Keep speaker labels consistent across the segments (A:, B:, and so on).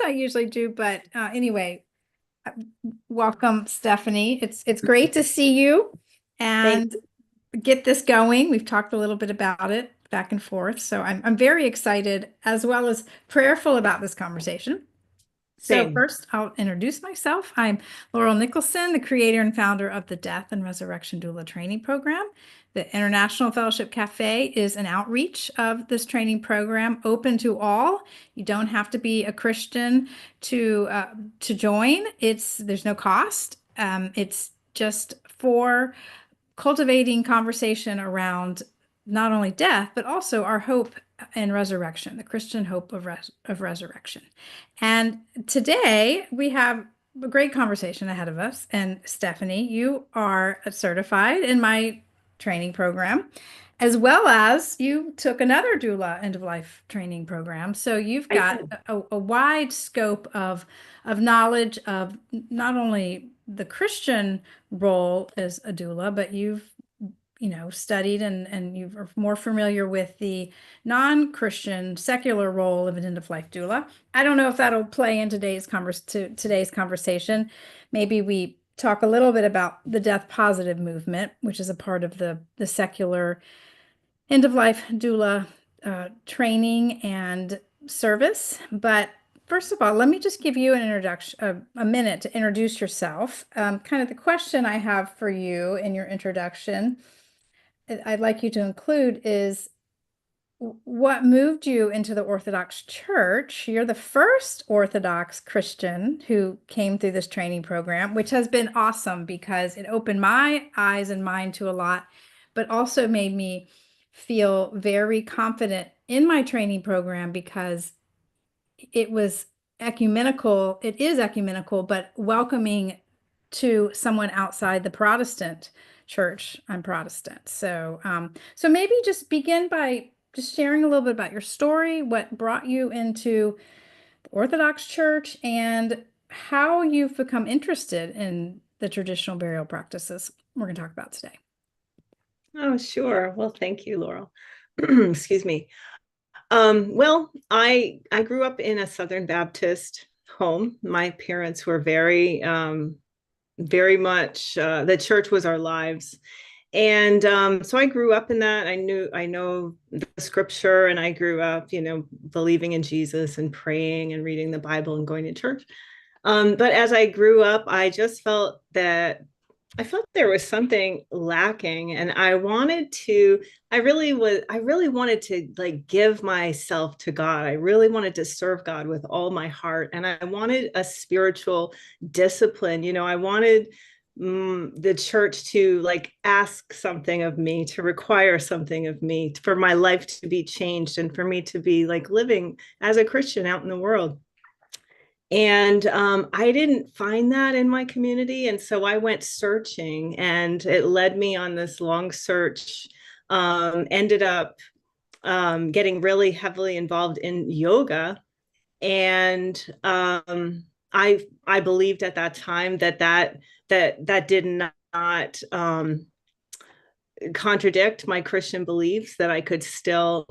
A: I usually do, but anyway, welcome, Stephanie. It's great to see you
B: Thank
A: and get this going. We've talked a little bit about it back and forth, so I'm very excited as well as prayerful about this conversation. So
B: same.
A: first, I'll introduce myself. I'm Laurel Nicholson, the creator and founder of the Death and Resurrection Doula Training Program. The International Fellowship Café is an outreach of this training program, open to all. You don't have to be a Christian to join. There's no cost. It's just for cultivating conversation around not only death, but also our hope and resurrection, the Christian hope of resurrection. And today we have a great conversation ahead of us. And Stephanie, you are certified in my training program, as well as you took another doula end of life training program. So you've
B: I
A: got
B: did.
A: a wide scope of knowledge of not only the Christian role as a doula, but you've studied and you're more familiar with the non-Christian secular role of an end-of-life doula. I don't know if that'll play in today's conversation. Maybe we talk a little bit about the death positive movement, which is a part of the secular end-of-life doula training and service. But first of all, let me just give you an introduction, a minute to introduce yourself. Kind of the question I have for you in your introduction, I'd like you to include is what moved you into the Orthodox Church? You're the first Orthodox Christian who came through this training program, which has been awesome because it opened my eyes and mind to a lot, but also made me feel very confident in my training program because it was ecumenical. It is ecumenical, but welcoming to someone outside the Protestant church. I'm Protestant. So maybe just begin by just sharing a little bit about your story, what brought you into the Orthodox Church, and how you've become interested in the traditional burial practices we're going to talk about today.
B: Oh, sure. Well, thank you, Laurel. Excuse me. Well, I grew up in a Southern Baptist home. My parents were very much the church was our lives. And so I grew up in that. I know the scripture, and I grew up, believing in Jesus and praying and reading the Bible and going to church. But as I grew up, I felt there was something lacking, and I really wanted to like give myself to God. I really wanted to serve God with all my heart, and I wanted a spiritual discipline. I wanted the church to like ask something of me, to require something of me, for my life to be changed, and for me to be like living as a Christian out in the world. And I didn't find that in my community. And so I went searching, and it led me on this long search. Ended up getting really heavily involved in yoga. And I believed at that time that did not contradict my Christian beliefs, that I could still,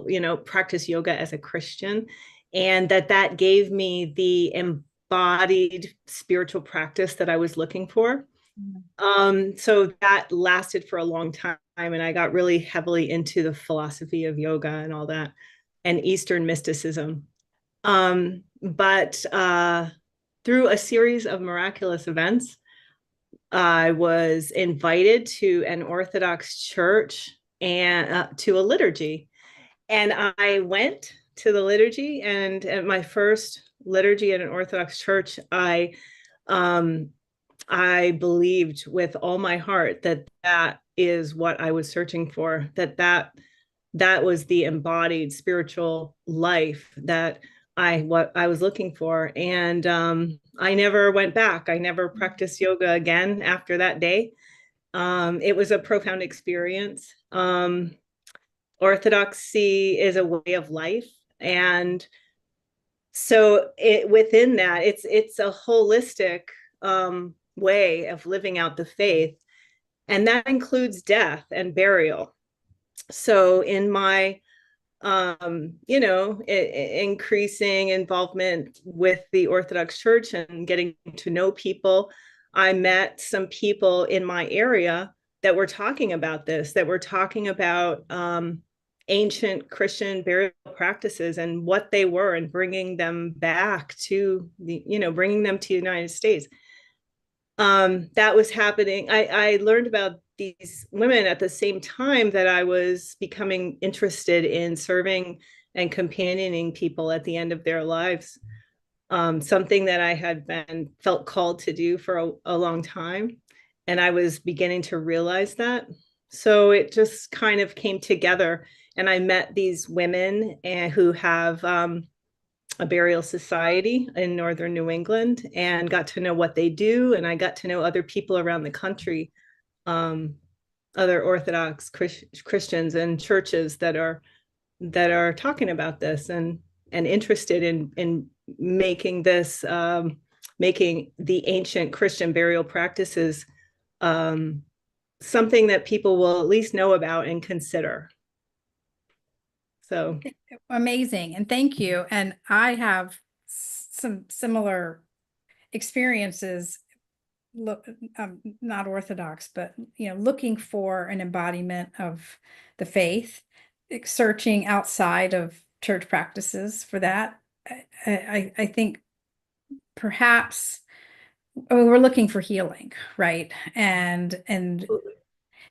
B: practice yoga as a Christian, and that gave me the embodied spiritual practice that I was looking for. So that lasted for a long time, and I got really heavily into the philosophy of yoga and all that, and Eastern mysticism. But through a series of miraculous events, I was invited to an Orthodox church and to a liturgy. And I went to the liturgy, and at my first liturgy at an Orthodox church, I believed with all my heart that is what I was searching for, that was the embodied spiritual life that what I was looking for. And I never went back. I never practiced yoga again after that day. It was a profound experience. Orthodoxy is a way of life, and so within that, it's a holistic way of living out the faith, and that includes death and burial. So in my increasing involvement with the Orthodox Church and getting to know people, I met some people in my area that were talking about this, that were talking about ancient Christian burial practices and what they were, and bringing them back to bringing them to the United States. That was happening. I learned about these women at the same time that I was becoming interested in serving and companioning people at the end of their lives. Something that I had felt called to do for a long time. And I was beginning to realize that. So it just kind of came together. And I met these women who have a burial society in northern New England, and got to know what they do. And I got to know other people around the country, other Orthodox Christians and churches that are talking about this and interested in making this making the ancient Christian burial practices something that people will at least know about and consider. So
A: amazing. And thank you. And I have some similar experiences, not Orthodox, but, looking for an embodiment of the faith, searching outside of church practices for that. I think perhaps we're looking for healing, right? And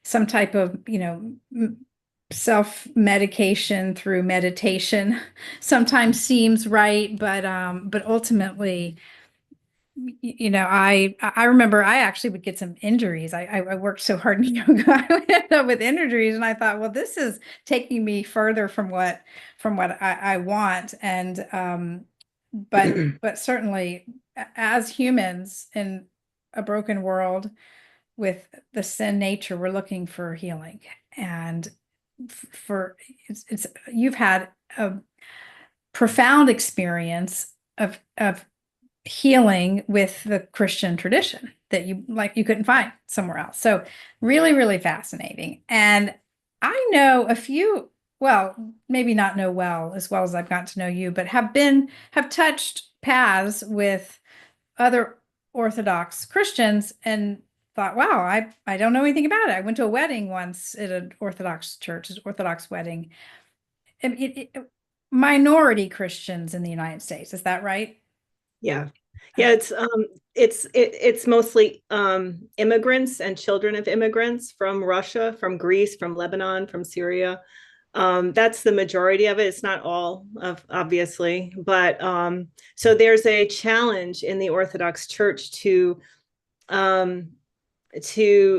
A: some type of, self-medication through meditation sometimes seems right, but ultimately, I remember I actually would get some injuries. I worked so hard in yoga, I would end up with injuries, and I thought, well, this is taking me further from what I want. And but certainly, as humans in a broken world with the sin nature, we're looking for healing. And it's you've had a profound experience of healing with the Christian tradition that you couldn't find somewhere else. So really, really fascinating. And I know a few, well, maybe not know as well as I've gotten to know you, but have touched paths with other Orthodox Christians and thought, wow, I don't know anything about it. I went to a wedding once at an Orthodox church, an Orthodox wedding. Minority Christians in the United States, is that right?
B: yeah. It's mostly immigrants and children of immigrants from Russia, from Greece, from Lebanon, from Syria. That's the majority of it. It's not all, obviously, but so there's a challenge in the Orthodox Church to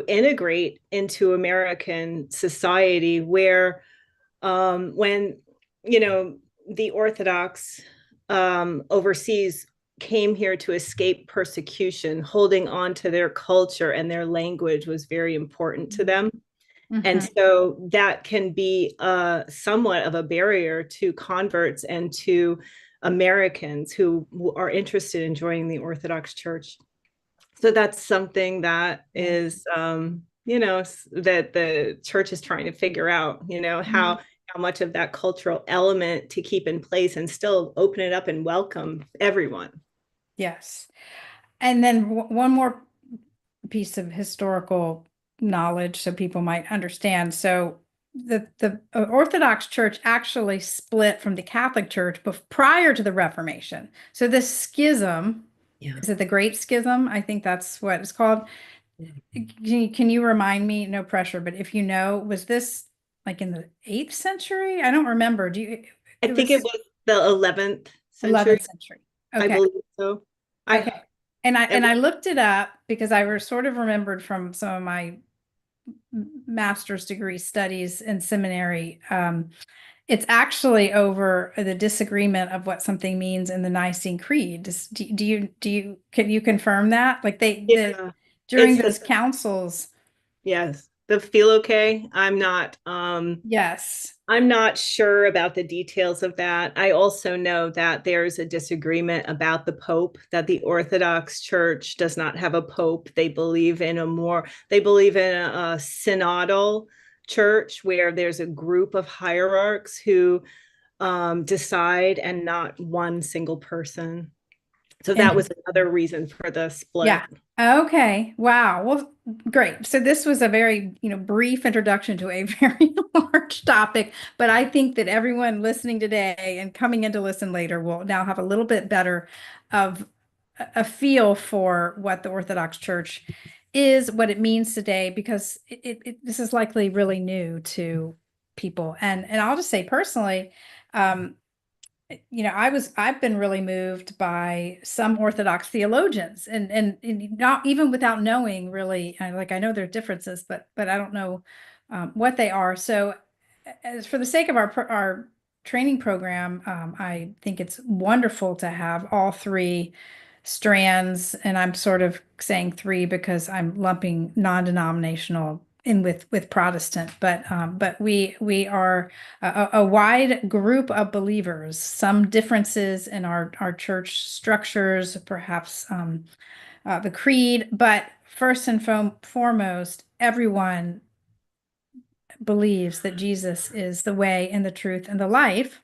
B: integrate into American society, where when the Orthodox overseas came here to escape persecution, holding on to their culture and their language was very important to them. Mm-hmm. And so that can be somewhat of a barrier to converts and to Americans who are interested in joining the Orthodox Church. So that's something that is, that the church is trying to figure out, how much of that cultural element to keep in place and still open it up and welcome everyone.
A: Yes. And then one more piece of historical knowledge so people might understand. So the Orthodox Church actually split from the Catholic Church prior to the Reformation. So this schism, is it the Great Schism? I think that's what it's called. Can you remind me? No pressure, but if was this like in the 8th century? I don't remember.
B: I think it was the 11th century.
A: 11th century. Okay.
B: I believe so.
A: Okay. And I looked it up because I sort of remembered from some of my master's degree studies in seminary. It's actually over the disagreement of what something means in the Nicene Creed. Can you confirm that? Like during those councils.
B: Yes. The Philoque,
A: yes.
B: I'm not sure about the details of that. I also know that there's a disagreement about the Pope, that the Orthodox Church does not have a Pope. They believe in a synodal church where there's a group of hierarchs who decide and not one single person. So that was
A: Interesting.
B: another reason for the split.
A: Yeah. Okay. Wow. Well, great. So this was a very, brief introduction to a very large topic, but I think that everyone listening today and coming in to listen later will now have a little bit better of a feel for what the Orthodox Church is, what it means today, because this is likely really new to people. And I'll just say personally, um, I've been really moved by some Orthodox theologians and not even without knowing really, I know there are differences, but I don't know what they are. So as for the sake of our training program, I think it's wonderful to have all three strands, and I'm sort of saying three because I'm lumping non-denominational in with Protestant, but we are a wide group of believers, some differences in our church structures, perhaps the creed, but first and foremost, everyone believes that Jesus is the way and the truth and the life.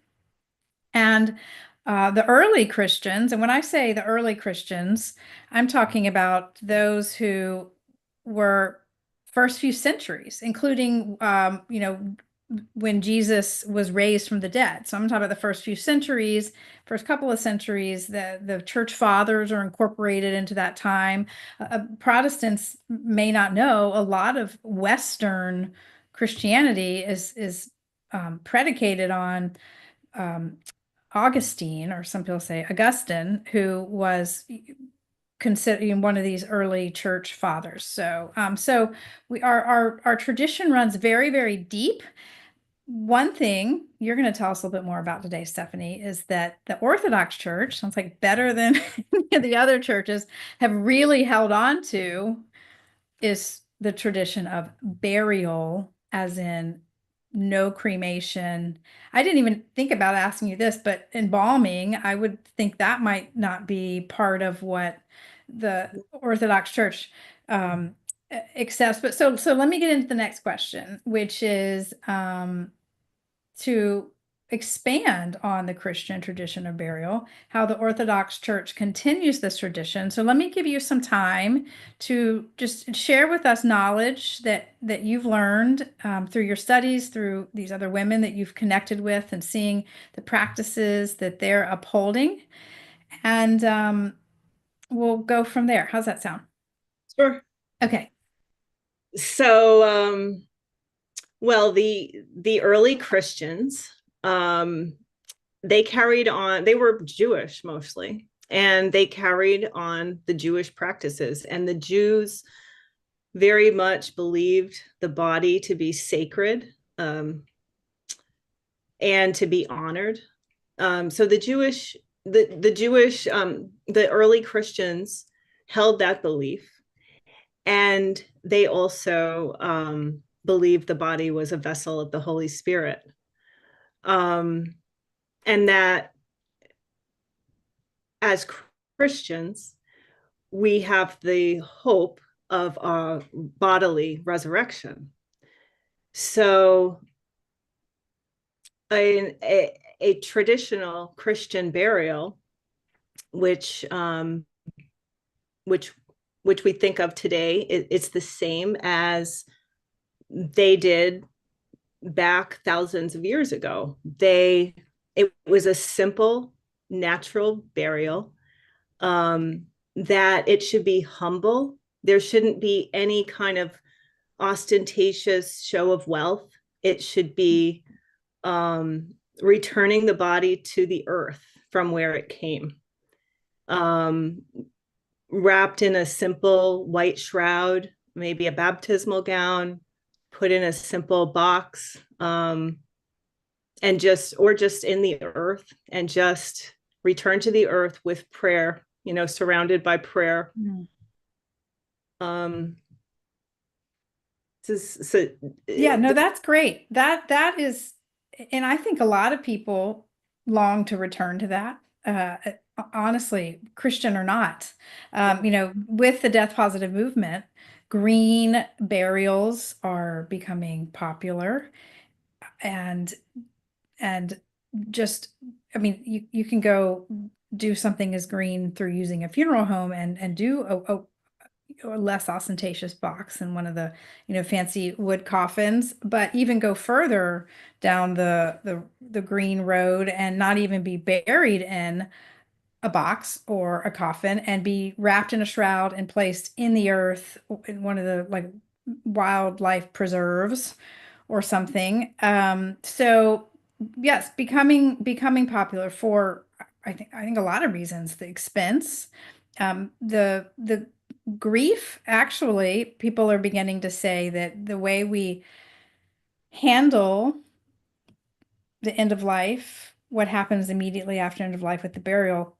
A: And the early Christians, and when I say the early Christians, I'm talking about those who were first few centuries, including, when Jesus was raised from the dead. So I'm talking about the first few centuries, first couple of centuries, the church fathers are incorporated into that time. Protestants may not know a lot of Western Christianity is predicated on um, Augustine, or some people say Augustine, who was considered one of these early church fathers. So our tradition runs very, very deep. One thing you're going to tell us a little bit more about today, Stephanie, is that the Orthodox Church sounds like better than any of the other churches have really held on to is the tradition of burial, as in no cremation. I didn't even think about asking you this, but embalming, I would think that might not be part of what the Orthodox Church accepts. But so let me get into the next question, which is to expand on the Christian tradition of burial, how the Orthodox Church continues this tradition. So let me give you some time to just share with us knowledge that you've learned through your studies, through these other women that you've connected with, and seeing the practices that they're upholding. And we'll go from there. How's that sound?
B: Sure.
A: Okay.
B: So, well, the early Christians, they carried on. They were Jewish mostly, and they carried on the Jewish practices. And the Jews very much believed the body to be sacred, and to be honored. So the early Christians held that belief, and they also believed the body was a vessel of the Holy Spirit, and that as Christians we have the hope of a bodily resurrection. So a traditional Christian burial, which which which we think of today, it's the same as they did back thousands of years ago. It was a simple, natural burial. That it should be humble. There shouldn't be any kind of ostentatious show of wealth. It should be returning the body to the earth from where it came, wrapped in a simple white shroud, maybe a baptismal gown, put in a simple box, and just in the earth, and just return to the earth with prayer, surrounded by prayer.
A: Mm.
B: So,
A: Yeah, no, that's great. That is, and I think a lot of people long to return to that. Honestly, Christian or not, with the death positive movement, green burials are becoming popular, and and just, I mean, you can go do something as green through using a funeral home and do a less ostentatious box than one of the, fancy wood coffins, but even go further down the green road and not even be buried in a box or a coffin and be wrapped in a shroud and placed in the earth in one of the like wildlife preserves or something. So yes, becoming popular for I think a lot of reasons. The expense, the grief. Actually, people are beginning to say that the way we handle the end of life, what happens immediately after end of life with the burial,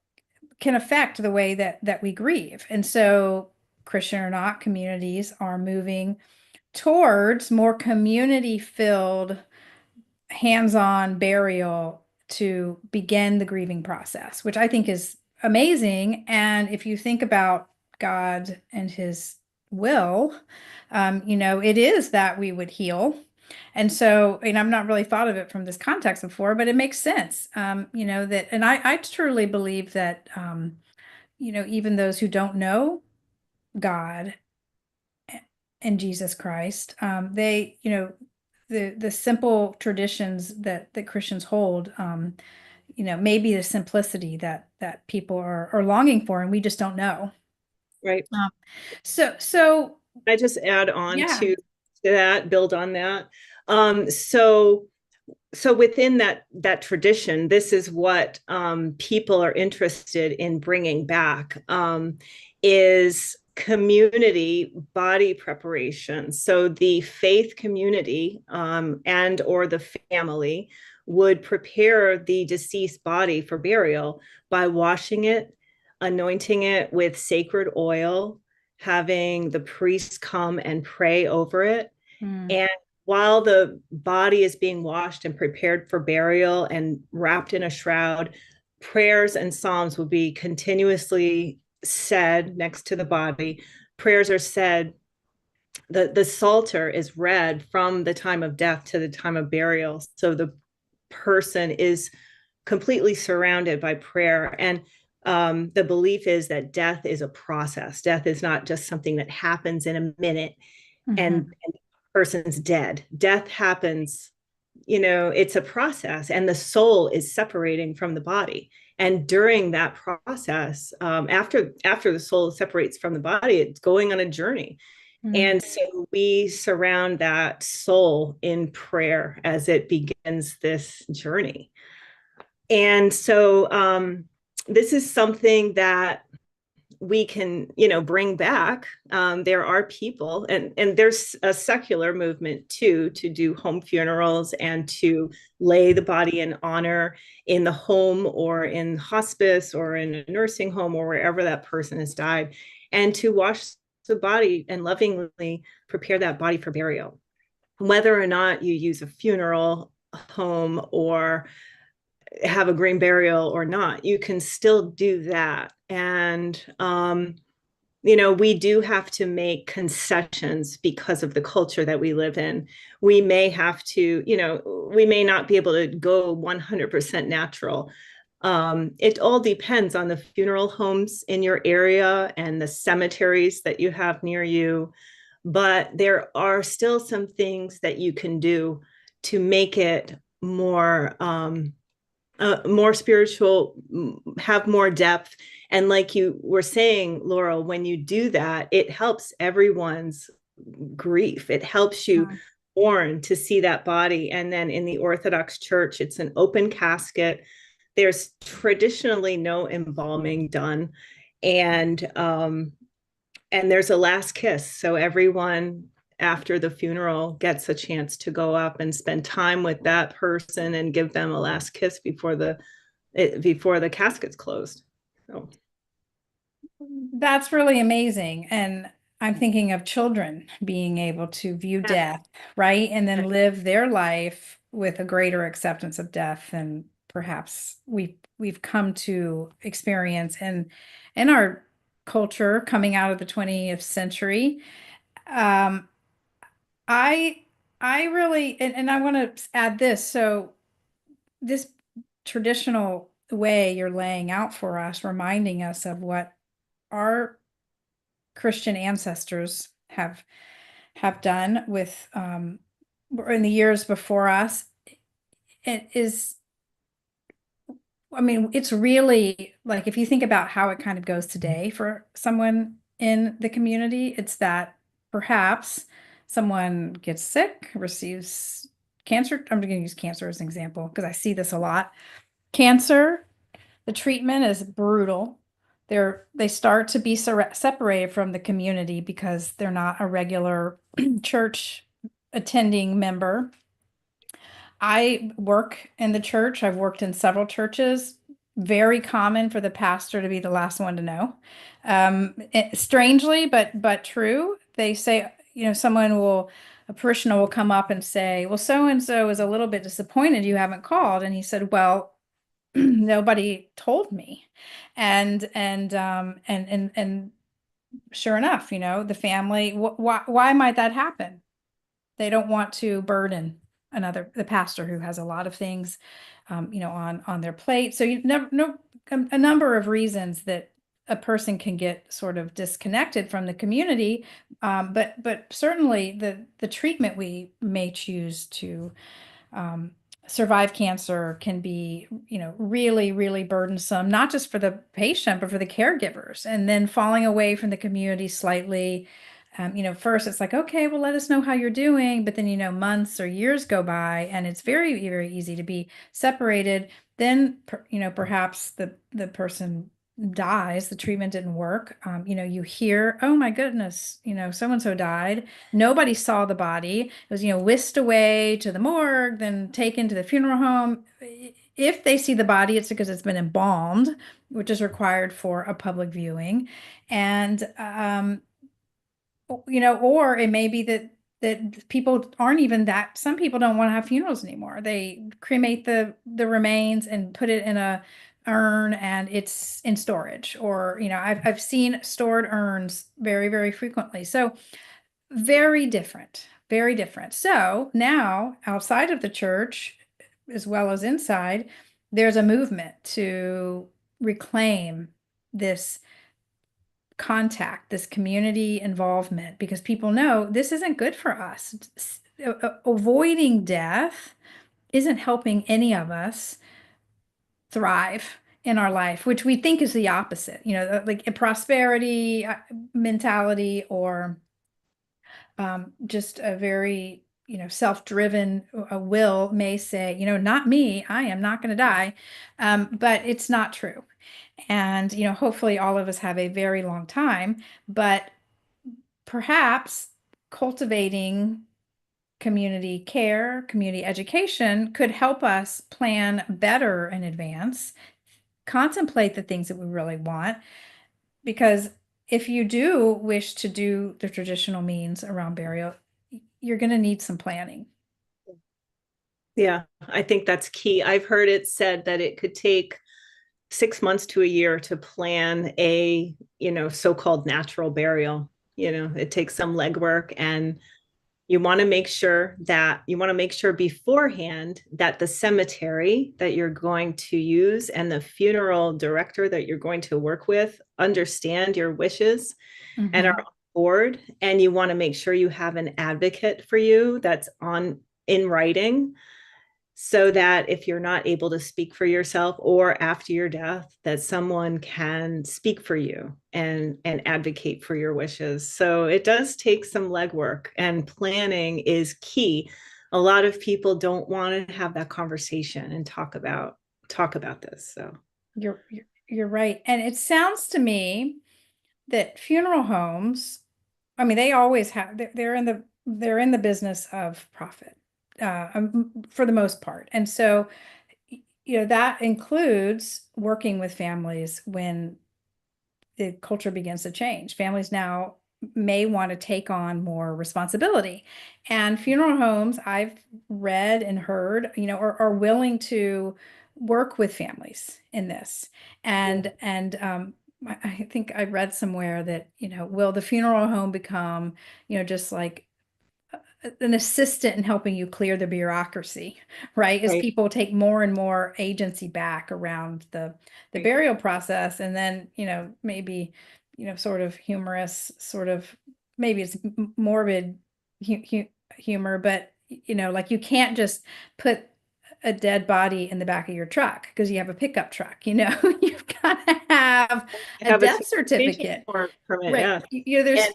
A: can affect the way that we grieve. And so, Christian or not, communities are moving towards more community filled, hands on burial to begin the grieving process, which I think is amazing. And if you think about God and his will, it is that we would heal. And so, I've not really thought of it from this context before, but it makes sense. That, and I truly believe that, even those who don't know God and Jesus Christ, the simple traditions that Christians hold, maybe the simplicity that people are longing for, and we just don't know.
B: Right.
A: Um, so
B: I just add on
A: yeah.
B: to that, build on that. So within that tradition, this is what people are interested in bringing back, is community body preparation. So the faith community, and or the family would prepare the deceased body for burial by washing it, anointing it with sacred oil, having the priest come and pray over it.
A: Mm,
B: And while the body is being washed and prepared for burial and wrapped in a shroud, prayers and psalms will be continuously said next to the body. Prayers are said. The Psalter is read from the time of death to the time of burial. So the person is completely surrounded by prayer. And the belief is that death is a process. Death is not just something that happens in a minute and
A: mhm,
B: the person's dead. Death happens, it's a process, and the soul is separating from the body. And during that process, after the soul separates from the body, it's going on a journey.
A: mm.
B: And so we surround that soul in prayer as it begins this journey. And so this is something that we can, bring back. There are people, and there's a secular movement too, to do home funerals and to lay the body in honor in the home or in hospice or in a nursing home or wherever that person has died, and to wash the body and lovingly prepare that body for burial. Whether or not you use a funeral home or have a green burial or not, you can still do that. And we do have to make concessions because of the culture that we live in. We may have to, we may not be able to go 100% natural. It all depends on the funeral homes in your area and the cemeteries that you have near you. But there are still some things that you can do to make it more spiritual, have more depth. And like you were saying, Laurel, when you do that, it helps everyone's grief. It helps you
A: Mm.
B: mourn to see that body. And then in the Orthodox Church, it's an open casket. There's traditionally no embalming done. And there's a last kiss. So everyone after the funeral gets a chance to go up and spend time with that person and give them a last kiss before the casket's closed. So
A: That's really amazing. And I'm thinking of children being able to view
B: yeah.
A: death, right? And then live their life with a greater acceptance of death than perhaps we've come to experience in our culture coming out of the 20th century. Um, I I really and I want to add this. So this traditional way you're laying out for us, reminding us of what our Christian ancestors have done with in the years before us, it is, I mean, it's really like if you think about how it kind of goes today for someone in the community, it's that perhaps someone gets sick, receives cancer. I'm going to use cancer as an example because I see this a lot. Cancer, the treatment is brutal. They start to be separated from the community because they're not a regular church attending member. I work in the church. I've worked in several churches. Very common for the pastor to be the last one to know. Strangely, but true. They say, a parishioner will come up and say, well, so and so is a little bit disappointed you haven't called. And he said, well, nobody told me. And sure enough, the family, why might that happen? They don't want to burden the pastor who has a lot of things, on their plate. So you never know a number of reasons that a person can get sort of disconnected from the community. But certainly the treatment we may choose to um, survive cancer can be, really, really burdensome, not just for the patient, but for the caregivers. And then falling away from the community slightly. First it's like, okay, well, let us know how you're doing. But then, months or years go by and it's very, very easy to be separated. Then, perhaps the person dies, the treatment didn't work. You hear, oh my goodness, so-and-so died. Nobody saw the body. It was, whisked away to the morgue, then taken to the funeral home. If they see the body, it's because it's been embalmed, which is required for a public viewing. And, or it may be that people aren't even that, some people don't want to have funerals anymore. They cremate the remains and put it in a urn and it's in storage. Or, I've seen stored urns very, very frequently. So very different, very different. So now outside of the church, as well as inside, there's a movement to reclaim this contact, this community involvement, because people know this isn't good for us. Avoiding death isn't helping any of us thrive in our life, which we think is the opposite, like a prosperity mentality, or just a very, self-driven will may say, not me, I am not going to die. But it's not true. And, hopefully all of us have a very long time, but perhaps cultivating community care, community education could help us plan better in advance, contemplate the things that we really want. Because if you do wish to do the traditional means around burial, you're going to need some planning.
B: Yeah, I think that's key. I've heard it said that it could take 6 months to a year to plan a, so-called natural burial. It takes some legwork, and you want to make sure beforehand that the cemetery that you're going to use and the funeral director that you're going to work with understand your wishes and are on board. And you want to make sure you have an advocate for you that's in writing, so that if you're not able to speak for yourself or after your death, that someone can speak for you and advocate for your wishes. So it does take some legwork, and planning is key. A lot of people don't want to have that conversation and talk about this. So
A: You're right. And it sounds to me that funeral homes, I mean, they always have, they're in the business of profit, for the most part. And so, that includes working with families when the culture begins to change. Families now may want to take on more responsibility. And funeral homes, I've read and heard, are willing to work with families in this. And I think I read somewhere that, will the funeral home become, just like an assistant in helping you clear the bureaucracy, right? As
B: Right.
A: people take more and more agency back around the
B: Right.
A: burial process, and then, maybe, sort of humorous, sort of, maybe it's morbid humor, but like, you can't just put a dead body in the back of your truck because you have a pickup truck, you've got to have a
B: Have a
A: death
B: transportation
A: certificate,
B: permit,
A: right?
B: yeah.
A: There's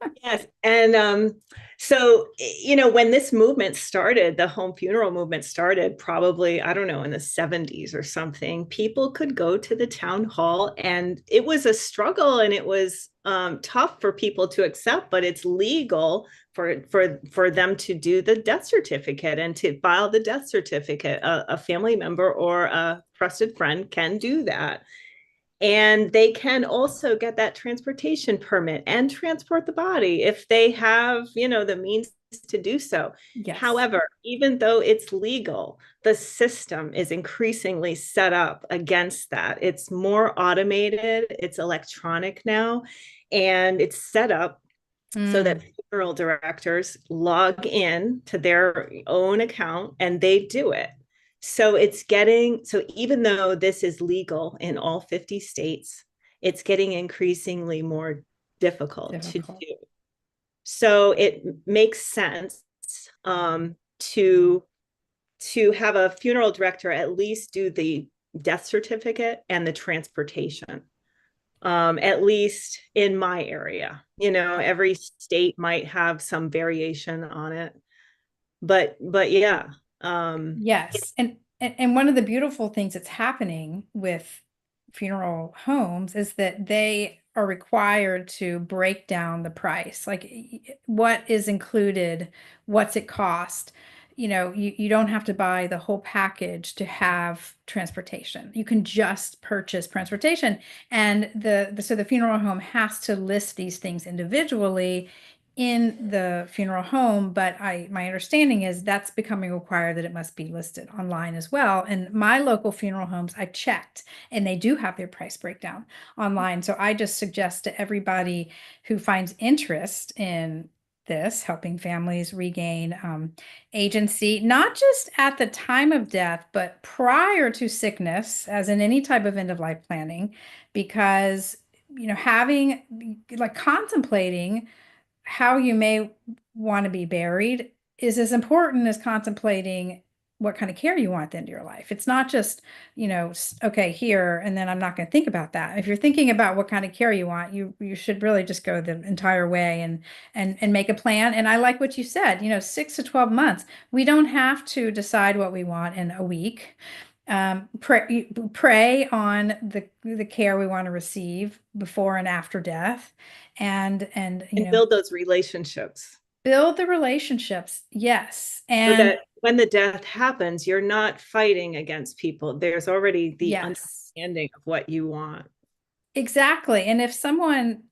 B: And yes, and so when this movement started, the home funeral movement started, probably, I don't know, in the 70s or something. People could go to the town hall, and it was a struggle, and it was tough for people to accept, but it's legal for them to do the death certificate and to file the death certificate. A family member or a trusted friend can do that. And they can also get that transportation permit and transport the body if they have, the means to do so.
A: yes.
B: However, even though it's legal, the system is increasingly set up against that. It's more automated, it's electronic now, and it's set up so that funeral directors log in to their own account and they do it. So even though this is legal in all 50 states, it's getting increasingly more difficult to
A: Difficult.
B: do. So it makes sense to have a funeral director at least do the death certificate and the transportation, at least in my area. Every state might have some variation on it, but yeah.
A: Yes. And one of the beautiful things that's happening with funeral homes is that they are required to break down the price. Like, what is included, what's it cost? You don't have to buy the whole package to have transportation. You can just purchase transportation. And so the funeral home has to list these things individually in the funeral home, but my understanding is that's becoming required, that it must be listed online as well. And my local funeral homes, I checked, and they do have their price breakdown online. So I just suggest to everybody who finds interest in this, helping families regain agency, not just at the time of death, but prior to sickness, as in any type of end of life planning, because having, like, contemplating how you may want to be buried is as important as contemplating what kind of care you want at the end of your life. It's not just, okay, here, and then I'm not going to think about that. If you're thinking about what kind of care you want, you should really just go the entire way and make a plan. And I like what you said, 6 to 12 months. We don't have to decide what we want in a week. Pray on the care we want to receive before and after death, and
B: And build those relationships
A: build the relationships. Yes.
B: so
A: And
B: that when the death happens, you're not fighting against people. There's already the
A: yes,
B: understanding of what you want.
A: exactly. And if someone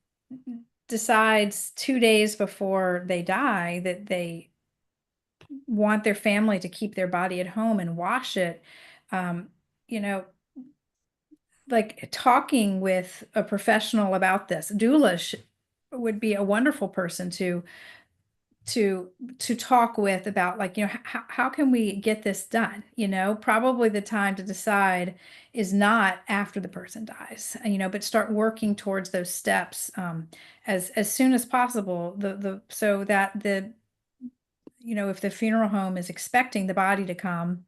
A: decides 2 days before they die that they want their family to keep their body at home and wash it, um, you know, like, talking with a professional about this, would be a wonderful person to to talk with about, like, how can we get this done. Probably the time to decide is not after the person dies, but start working towards those steps, as soon as possible, the so that if the funeral home is expecting the body to come,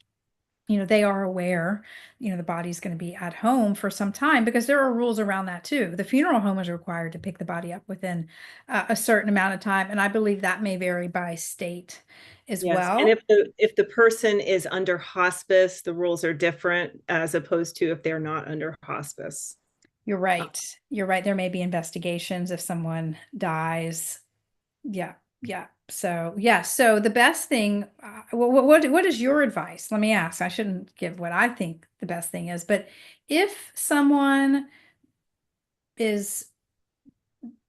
A: they are aware, the body's going to be at home for some time, because there are rules around that too. The funeral home is required to pick the body up within a certain amount of time. And I believe that may vary by state as
B: Yes, and
A: well.
B: if the person is under hospice, the rules are different as opposed to if they're not under hospice.
A: You're right. You're right. There may be investigations if someone dies. Yeah. Yeah. So, yeah. So the best thing, what is your advice? Let me ask. I shouldn't give what I think the best thing is, but if someone is,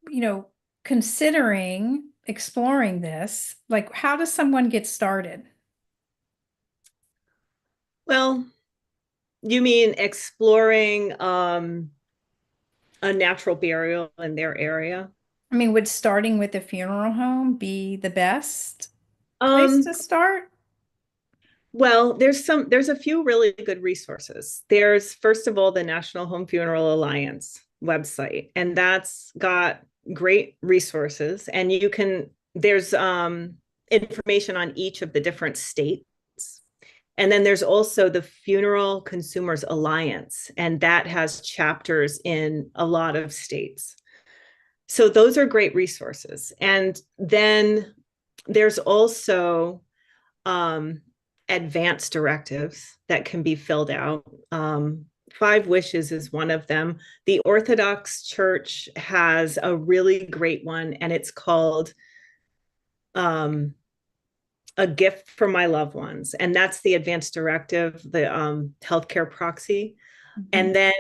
A: you know, considering exploring this, like, how does someone get started?
B: Well, you mean exploring a natural burial in their area?
A: I mean, would starting with a funeral home be the best place
B: Um,
A: to start?
B: well, there's a few really good resources. There's first of all the National Home Funeral Alliance website, and that's got great resources. And there's information on each of the different states. And then there's also the Funeral Consumers Alliance, and that has chapters in a lot of states. So those are great resources. And then there's also um, advanced directives that can be filled out. Five Wishes is one of them. The Orthodox Church has a really great one, and it's called um, A Gift for My Loved Ones. And that's the advanced directive, the healthcare proxy.
A: Mhm.
B: And then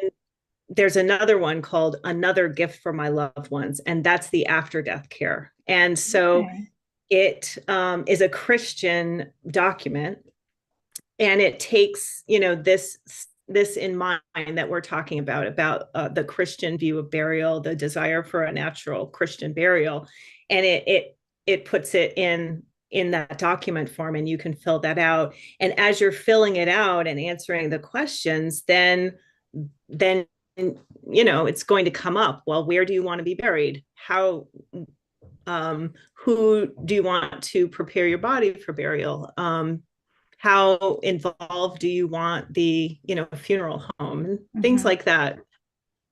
B: there's another one called Another Gift for My Loved Ones, and that's the after death care. And so
A: Okay.
B: it is a Christian document, and it takes this in mind that we're talking about the Christian view of burial, the desire for a natural Christian burial, and it puts it in that document form, and you can fill that out. And as you're filling it out and answering the questions, then it's going to come up. Well, where do you want to be buried? How who do you want to prepare your body for burial? How involved do you want the funeral home? Things
A: Mhm.
B: like that.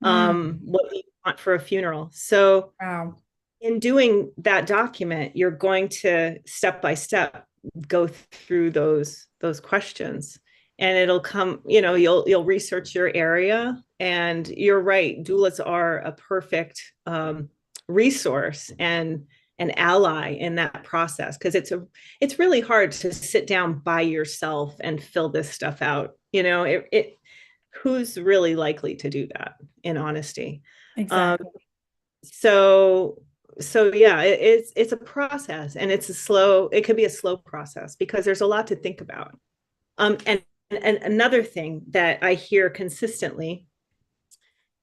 A: Mm.
B: What do you want for a funeral? So
A: Wow.
B: in doing that document, you're going to step by step go through those questions, and it'll come, you'll research your area. And you're right, doulas are a perfect resource and an ally in that process, because it's really hard to sit down by yourself and fill this stuff out. Who's really likely to do that, in honesty? um,
A: Exactly.
B: so yeah, it's a process, and it could be a slow process because there's a lot to think about. And another thing that I hear consistently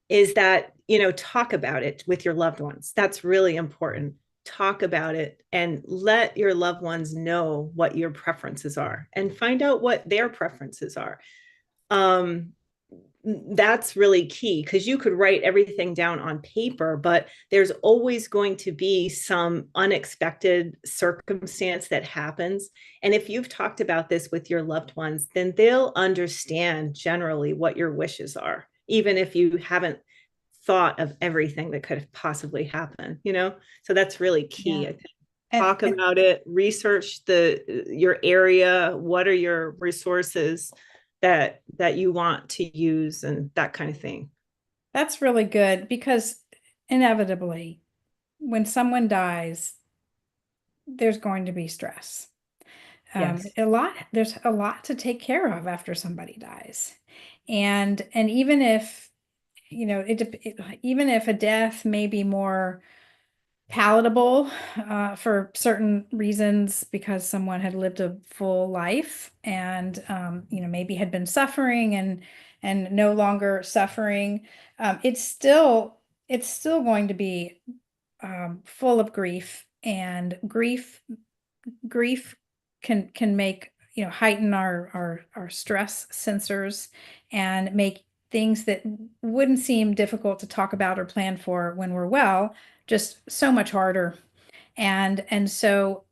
B: is that, talk about it with your loved ones. That's really important. Talk about it and let your loved ones know what your preferences are, and find out what their preferences are. um that's really key, because you could write everything down on paper, but there's always going to be some unexpected circumstance that happens. And if you've talked about this with your loved ones, then they'll understand generally what your wishes are, even if you haven't thought of everything that could have possibly happened. So that's really key,
A: Yeah.
B: I think.
A: And,
B: Talk about it, research your area, what are your resources that you want to use, and that kind of thing.
A: that's really good because inevitably, when someone dies, there's going to be stress.
B: Yes.
A: There's a lot to take care of after somebody dies. And even if, even if a death may be more palatable for certain reasons because someone had lived a full life and maybe had been suffering and no longer suffering, it's still going to be full of grief, and grief can make, heighten our stress sensors and make things that wouldn't seem difficult to talk about or plan for when we're well just so much harder. And so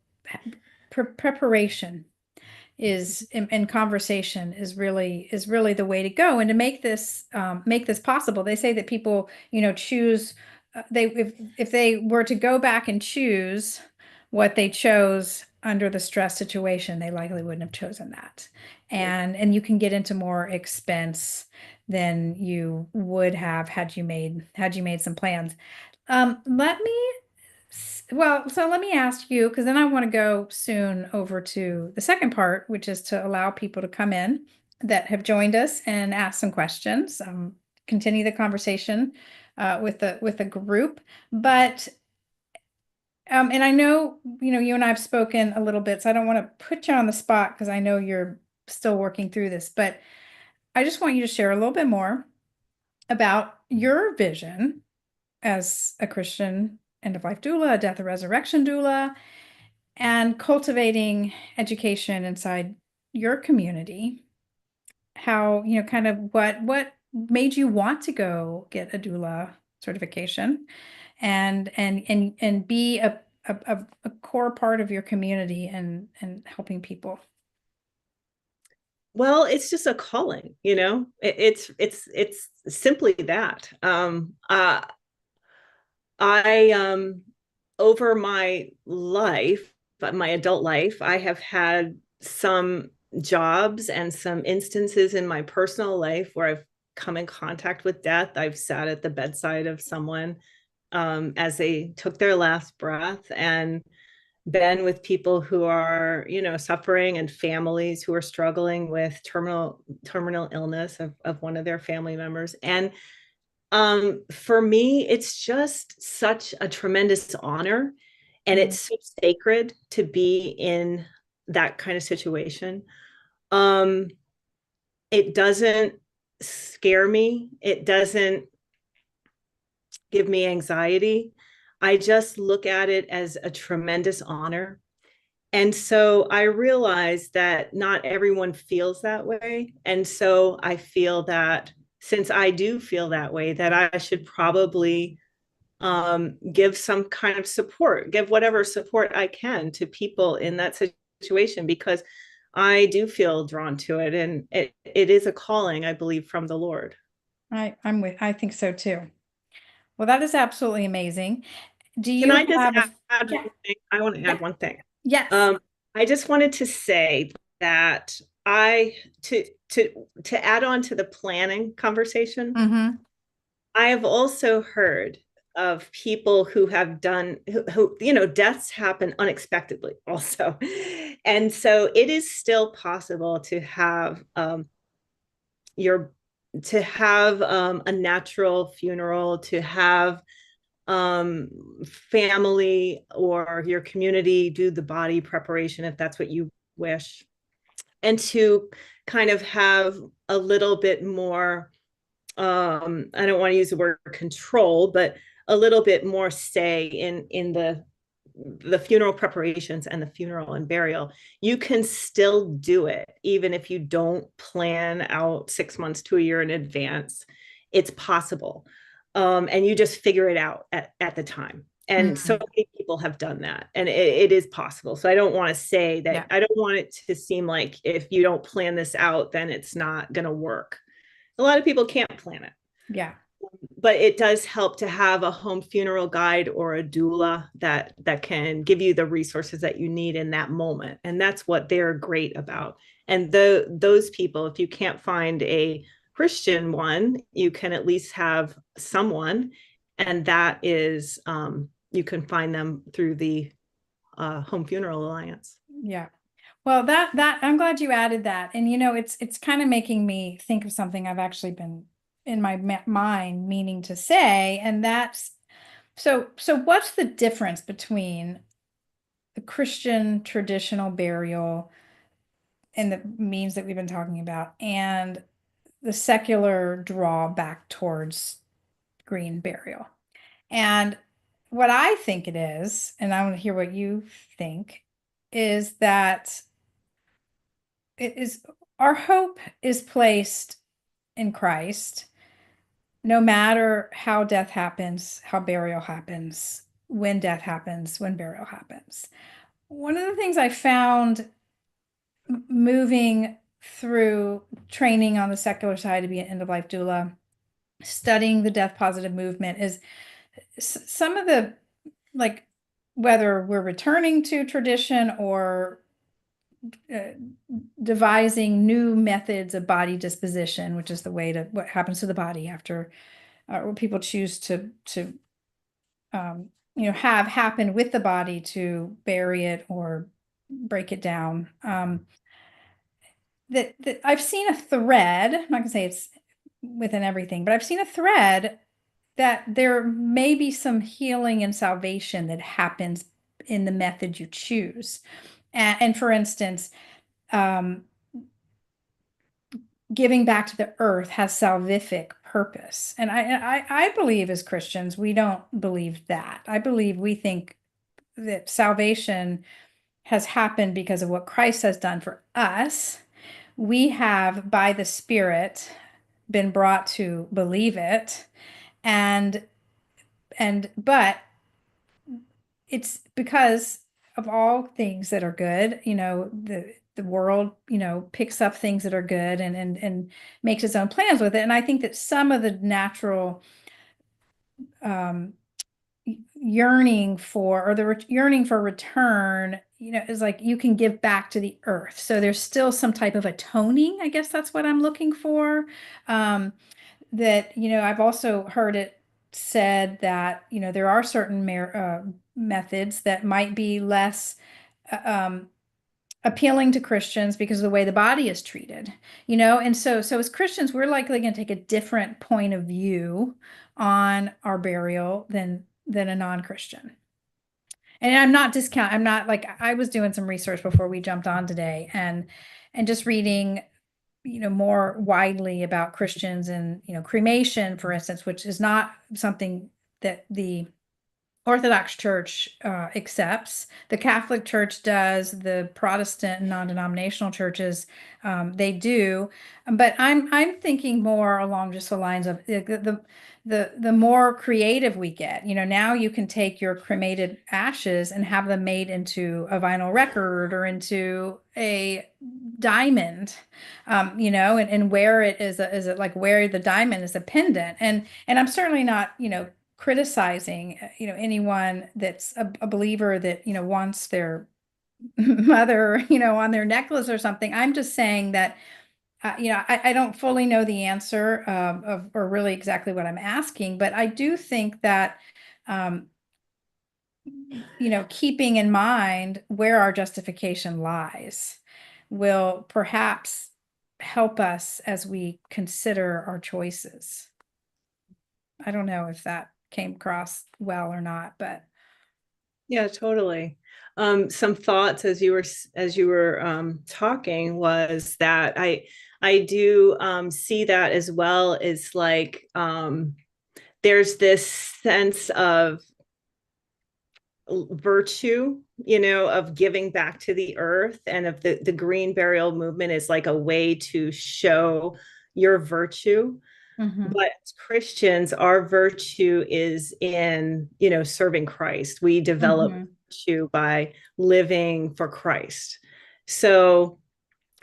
A: preparation is and conversation is really the way to go. And to make this possible, they say that people, choose, they if they were to go back and choose what they chose under the stress situation, they likely wouldn't have chosen that. And you can get into more expense than you would have had you made some plans. Let me well, so let me ask you, because then I want to go soon over to the second part, which is to allow people to come in that have joined us and ask some questions, continue the conversation with the group. But and I know, you and I have spoken a little bit, so I don't want to put you on the spot because I know you're still working through this, but I just want you to share a little bit more about your vision as a Christian end-of-life doula, a death resurrection doula, and cultivating education inside your community. How, kind of what made you want to go get a doula certification and be a core part of your community and helping people?
B: Well, it's just a calling, it's simply that. I over my life, but my adult life, I have had some jobs and some instances in my personal life where I've come in contact with death. I've sat at the bedside of someone as they took their last breath, and been with people who are, suffering, and families who are struggling with terminal illness of one of their family members. And for me, it's just such a tremendous honor, and it's so sacred to be in that kind of situation. Um, it doesn't scare me. It doesn't give me anxiety. I just look at it as a tremendous honor. And so I realize that not everyone feels that way. And so I feel that since I do feel that way, that I should probably give some kind of support, give whatever support I can to people in that situation, because I do feel drawn to it. And it is a calling, I believe, from the Lord.
A: I think so too. Well, that is absolutely amazing. Do
B: Can
A: you
B: I just
A: have
B: add
A: yeah,
B: one thing? I want to
A: yeah,
B: add one thing.
A: yes.
B: Um, I just wanted to say that I to add on to the planning conversation,
A: Mm-hmm.
B: I have also heard of people who have done who deaths happen unexpectedly also. And so it is still possible to have your a natural funeral, to have family or your community do the body preparation if that's what you wish, and to kind of have a little bit more, I don't want to use the word control, but a little bit more say in the funeral preparations and the funeral and burial. You can still do it even if you don't plan out 6 months to a year in advance. It's possible. And you just figure it out at the time. And so
A: Mm-hmm.
B: many people have done that, and it is possible. So I don't want to say that,
A: Yeah.
B: I don't want it to seem like if you don't plan this out, then it's not going to work. A lot of people can't plan it,
A: Yeah.
B: but it does help to have a home funeral guide or a doula that can give you the resources that you need in that moment. And that's what they're great about. And those people, if you can't find a Christian one, you can at least have someone, and that is, you can find them through the Home Funeral Alliance.
A: Yeah. Well, that I'm glad you added that. And it's kind of making me think of something I've actually been in my mind meaning to say, and that's so what's the difference between the Christian traditional burial and the means that we've been talking about and the secular draw back towards green burial? And what I think it is, and I want to hear what you think, is that it is our hope is placed in Christ, no matter how death happens, how burial happens, when death happens, when burial happens. One of the things I found moving through training on the secular side to be an end-of-life doula, studying the death positive movement, is some of the, like, whether we're returning to tradition or uh, devising new methods of body disposition, which is the way to what happens to the body after what people choose to have happen with the body to bury it or break it down. That I've seen a thread. I'm not gonna say it's within everything, but I've seen a thread that there may be some healing and salvation that happens in the method you choose. And for instance, um, giving back to the earth has salvific purpose. And I believe as Christians, we don't believe that. I believe we think that salvation has happened because of what Christ has done for us. We have, by the Spirit, been brought to believe it. But it's because of all things that are good, the world, picks up things that are good and makes its own plans with it. And I think that some of the natural um, yearning for, or the yearning for return, is like you can give back to the earth. So there's still some type of atoning. I guess that's what I'm looking for. That, I've also heard it said that, there are certain methods that might be less um, appealing to Christians because of the way the body is treated, and so as Christians, we're likely going to take a different point of view on our burial than a non-Christian. And I'm not like, I was doing some research before we jumped on today, and just reading more widely about Christians and, cremation, for instance, which is not something that the Orthodox Church accepts. The Catholic Church does. The Protestant and non-denominational churches, they do. But I'm thinking more along just the lines of the more creative we get. Now you can take your cremated ashes and have them made into a vinyl record or into a diamond, and wear it as like wear the diamond as a pendant. And I'm certainly not, criticizing, anyone that's a believer that, wants their mother, on their necklace or something. I'm just saying that, I don't fully know the answer or really exactly what I'm asking, but I do think that, um, keeping in mind where our justification lies will perhaps help us as we consider our choices. I don't know if that came across well or not, but
B: Yeah, totally. Some thoughts as you were talking was that I do see that as well as like there's this sense of virtue, of giving back to the earth, and of the green burial movement is like a way to show your virtue.
A: Mhm.
B: But as Christians, our virtue is in, serving Christ. We develop
A: Mhm.
B: virtue by living for Christ. So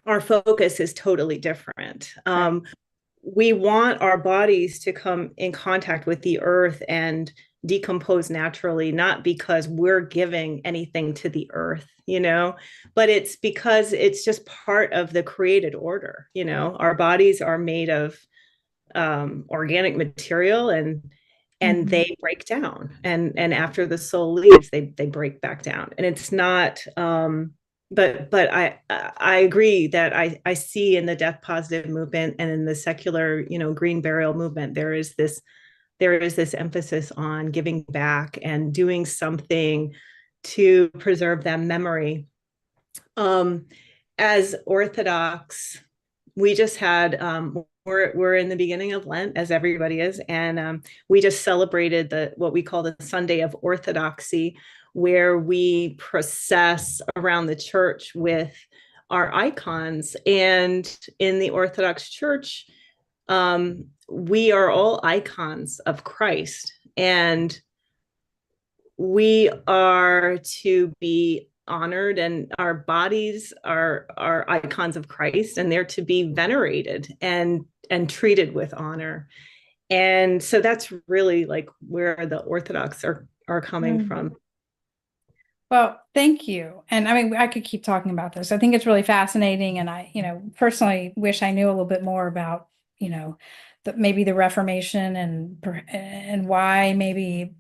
B: our focus is totally different.
A: Right.
B: We want our bodies to come in contact with the earth and decompose naturally, not because we're giving anything to the earth, but it's because it's just part of the created order. Our bodies are made of organic material, and
A: Mhm.
B: they break down, and after the soul leaves, they break back down, and it's not but I agree that I see in the death positive movement and in the secular, green burial movement, there is this emphasis on giving back and doing something to preserve that memory. As Orthodox, we just had we're in the beginning of Lent, as everybody is, and we just celebrated what we call the Sunday of Orthodoxy, where we process around the church with our icons. And in the Orthodox Church, we are all icons of Christ, and we are to be honored, and our bodies are icons of Christ, and they're to be venerated and treated with honor. And so that's really like where the Orthodox are coming
A: Mm.
B: from.
A: Well, thank you. And I mean, I could keep talking about this. I think it's really fascinating. And I, personally wish I knew a little bit more about, maybe the Reformation and why maybe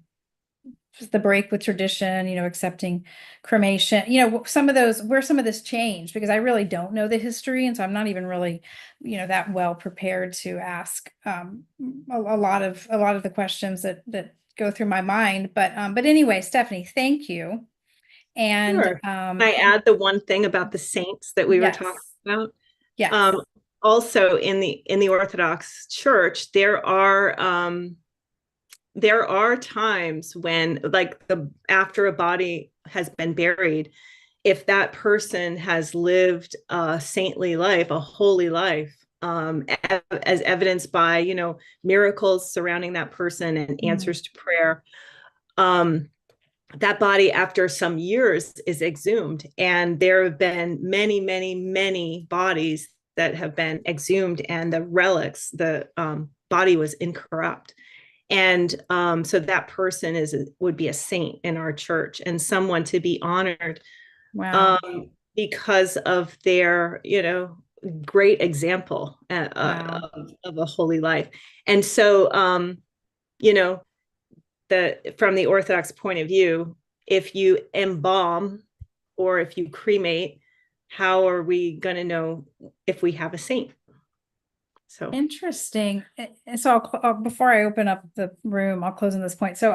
A: the break with tradition, accepting cremation, some of those, where some of this changed, because I really don't know the history. And so I'm not even really, that well prepared to ask a lot of the questions that go through my mind. But anyway, Stephanie, thank you. And
B: Sure. Can I add the one thing about the saints that we were talking
A: yes,
B: about? Um,
A: yes.
B: also in the Orthodox Church, there are times when, like, the after a body has been buried, if that person has lived a saintly life, a holy life, as evidenced by, miracles surrounding that person and
A: Mm.
B: answers to prayer, that body after some years is exhumed. And there have been many, many, many bodies that have been exhumed, and the relics, the body was incorrupt. And so that person would be a saint in our church and someone to be honored,
A: Wow.
B: because of their, great example
A: Wow.
B: of a holy life. And so, you know, from the Orthodox point of view, if you embalm or if you cremate, how are we going to know if we have a saint? So
A: Interesting. And so before I open up the room, I'll close on this point. So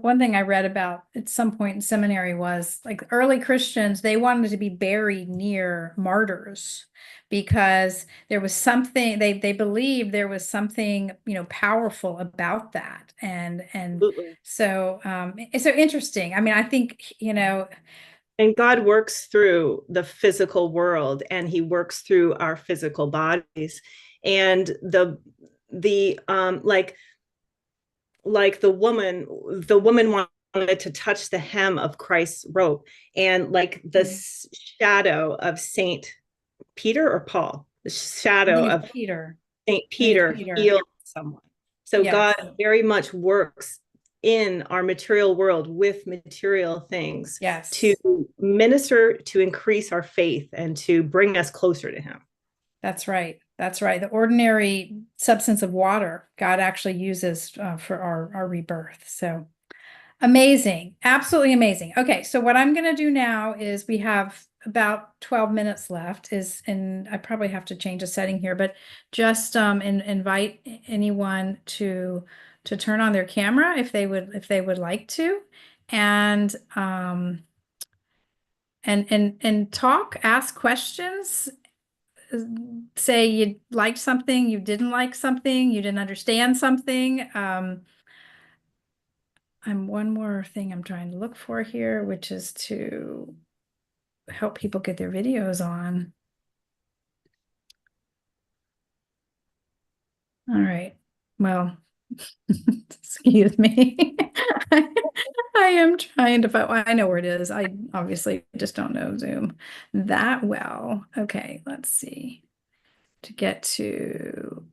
A: one thing I read about at some point in seminary was like early Christians, they wanted to be buried near martyrs because there was something they believed there was something, powerful about that. And
B: absolutely.
A: so it's so interesting. I mean, I think,
B: And God works through the physical world, and he works through our physical bodies. And like the woman wanted to touch the hem of Christ's robe, and like the shadow of Saint Peter or Paul, the
A: I
B: shadow
A: think
B: of
A: it's Peter.
B: Saint
A: I think it's
B: Peter
A: Peter.
B: healed someone. So
A: Yes.
B: God very much works in our material world with material things to
A: Yes.
B: minister, to increase our faith, and to bring us closer to him.
A: That's right. That's right. The ordinary substance of water, God actually uses for our rebirth. So amazing. Absolutely amazing. Okay. So what I'm going to do now is we have about 12 minutes left and I probably have to change a setting here, but just invite anyone to turn on their camera if they would like to. And and talk, ask questions, say you liked something, you didn't like something, you didn't understand something. I'm one more thing I'm trying to look for here, which is to help people get their videos on. All right. Well, excuse me. I am trying to find, well, I know where it is. I obviously just don't know Zoom that well. Okay, let's see. To get to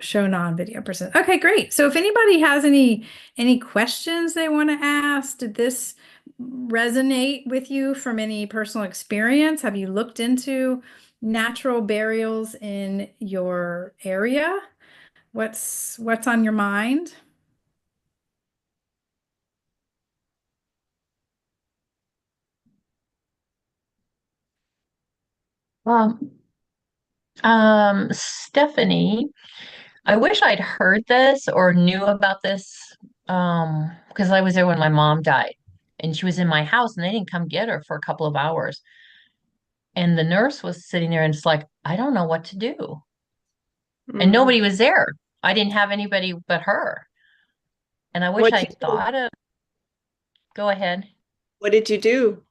A: show non-video person. Okay, great. So if anybody has any questions they want to ask, did this resonate with you from any personal experience? Have you looked into natural burials in your area? What's on your mind?
C: Well, Stephanie, I wish I'd heard this or knew about this, because I was there when my mom died and she was in my house and they didn't come get her for a couple of hours. And the nurse was sitting there and it's like, I don't know what to do. And
B: Mm.
C: nobody was there. I didn't have anybody but her. And I wish
B: What
C: I'd thought of, go ahead.
B: what did you do?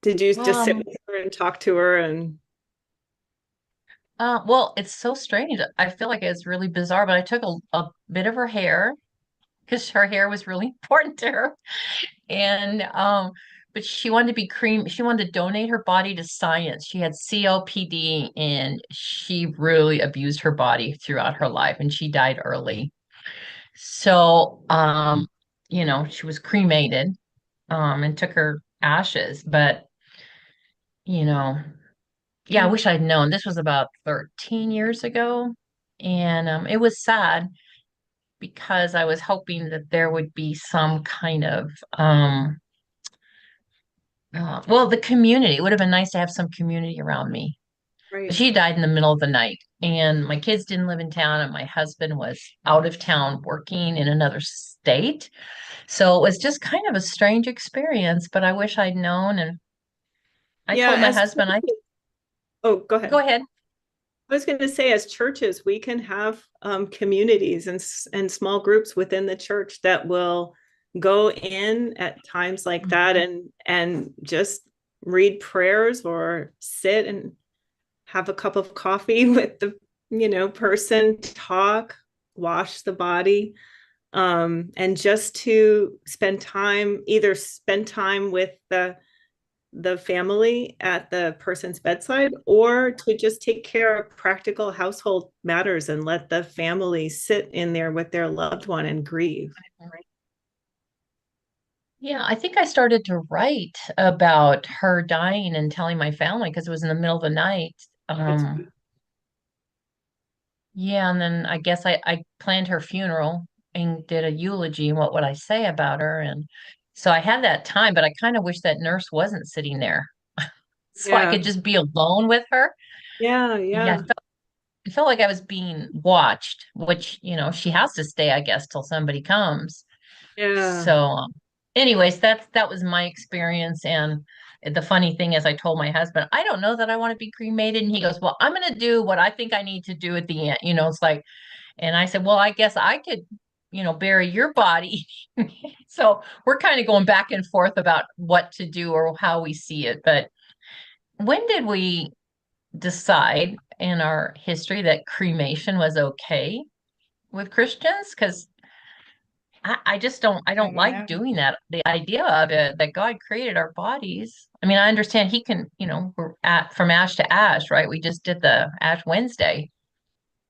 B: Did you just sit
C: Um,
B: with her and talk to her and
C: well, it's so strange. I feel like it's really bizarre, but I took a bit of her hair because her hair was really important to her. And but she wanted to be she wanted to donate her body to science. She had COPD and she really abused her body throughout her life and she died early. So she was cremated and took her ashes, but you know, yeah, I wish I'd known. This was about 13 years ago. And it was sad because I was hoping that there would be some kind of well, the community. It would have been nice to have some community around me. But
B: right?
C: she died in the middle of the night, and my kids didn't live in town, and my husband was out of town working in another state. So it was just kind of a strange experience, but I wish I'd known. And I
B: Yeah,
C: told my husband,
B: Oh, go ahead.
C: Go ahead.
B: I was going to say, as churches, we can have communities and small groups within the church that will go in at times like that and just read prayers or sit and have a cup of coffee with the person, talk, wash the body, and just to either spend time with the family at the person's bedside, or to just take care of practical household matters and let the family sit in there with their loved one and grieve.
C: Yeah, I think I started to write about her dying and telling my family because it was in the middle of the night.
B: It's
C: Yeah, and then I guess I planned her funeral and did a eulogy and what would I say about her. And so I had that time, but I kind of wish that nurse wasn't sitting there so I
B: yeah,
C: could just be alone with her.
B: yeah,
C: Yeah,
B: yeah,
C: I felt like I was being watched, which, she has to stay, I guess, till somebody comes.
B: yeah.
C: So, anyways, that was my experience. And the funny thing is, I told my husband, I don't know that I want to be cremated. And he goes, well, I'm going to do what I think I need to do at the end. It's like, and I said, well, I guess I could, bury your body. So we're kind of going back and forth about what to do or how we see it. But when did we decide in our history that cremation was okay with Christians? Because I
A: I
C: don't
A: don't
C: like
A: know.
C: doing that. The idea of it, that God created our bodies. I mean, I understand he can, we're at from ash to ash, right? We just did the Ash Wednesday.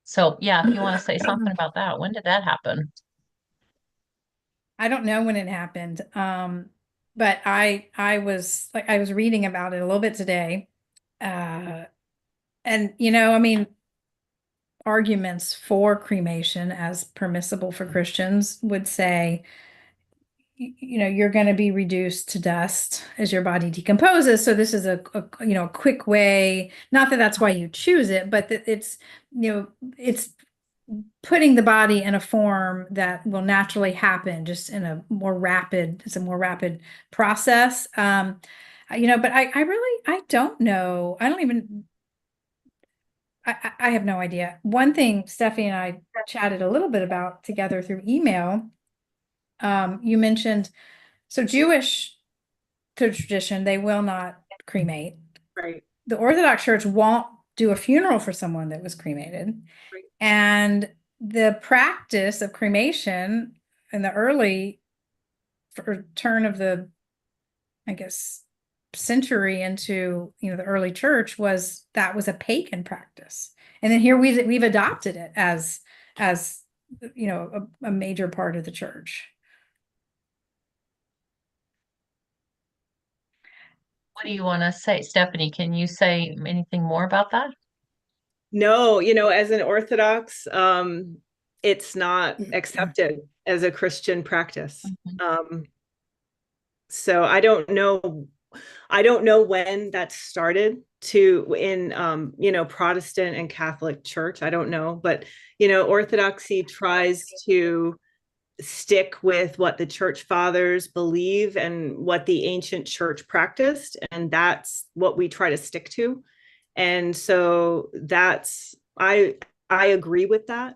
C: So yeah, if you want to say something about that, when did that happen?
A: I don't know when it happened. But I was reading about it a little bit today. Uh, and I mean, arguments for cremation as permissible for Christians would say, you're going to be reduced to dust as your body decomposes. So this is a quick way, not that that's why you choose it, but that it's putting the body in a form that will naturally happen just in it's a more rapid process. But I really, I don't know. I have no idea. One thing Steffi and I chatted a little bit about together through email, you mentioned, so Jewish tradition, they will not cremate.
B: Right,
A: The Orthodox Church won't do a funeral for someone that was cremated.
B: right.
A: And the practice of cremation in the early turn of the, I guess, century into, the early church was a pagan practice. And then here we've adopted it as a major part of the church.
C: What do you want to say, Stephanie? Can you say anything more about that?
B: No, as an Orthodox, it's not accepted as a Christian practice.
C: Mhm.
B: So I don't know when that started to in Protestant and Catholic Church. I don't know, but Orthodoxy tries to stick with what the church fathers believe and what the ancient church practiced, and that's what we try to stick to. And so I agree with that.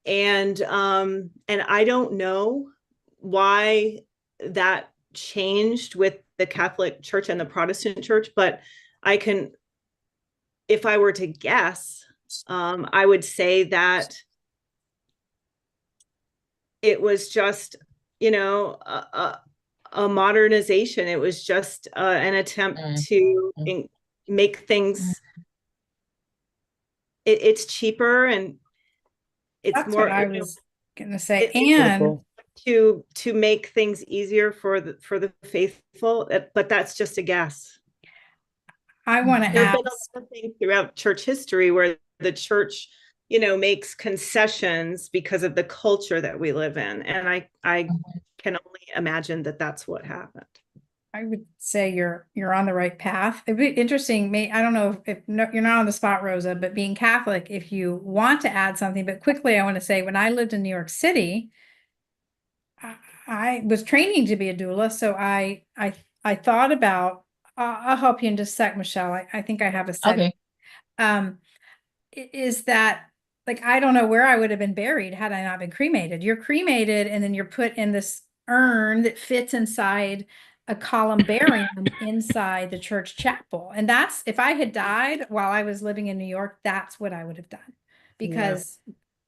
B: And I don't know why that changed with the Catholic Church and the Protestant Church, but I can, if I were to guess, I would say that it was just, a modernization. It was just an attempt
C: Mm,
B: to
C: mm,
B: make
C: mm.
B: things. It's cheaper and it's
A: That's what
B: more.
A: I was gonna say.
B: It's
A: And
B: to make things easier for the faithful, but that's just a guess.
A: I want to
B: There have been
A: ask,
B: a lot of things throughout church history where the church, makes concessions because of the culture that we live in, and I
C: Mhm.
B: can only imagine that that's what happened.
A: I would say you're on the right path. It'd be interesting. I don't know if no, you're not on the spot, Rosa, but being Catholic, if you want to add something, but quickly, I want to say when I lived in New York City, I was training to be a doula, so I thought about I'll help you in just a sec, Michelle. I think I have a set.
C: Okay.
A: Is that like, I don't know where I would have been buried had I not been cremated. You're cremated and then you're put in this urn that fits inside a columbarium inside the church chapel. And that's, if I had died while I was living in New York, that's what I would have done. Because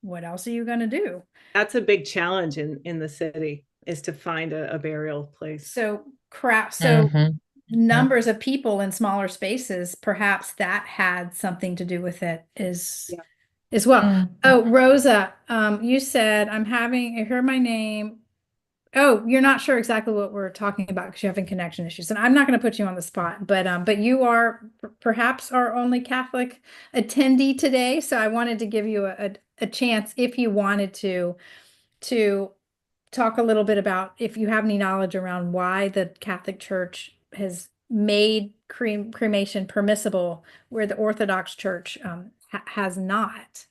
A: what else are you going to do?
B: That's a big challenge in the city, is to find a burial place.
A: So
C: Mhm.
A: numbers of people in smaller spaces, perhaps that had something to do with it
B: Yeah.
A: as well.
C: Mm.
A: Oh, Rosa, you said I heard my name. Oh, you're not sure exactly what we're talking about because you're having connection issues. And I'm not going to put you on the spot, but you are perhaps our only Catholic attendee today. So I wanted to give you a chance if you wanted to talk a little bit about if you have any knowledge around why the Catholic Church has made cremation permissible where the Orthodox Church has not.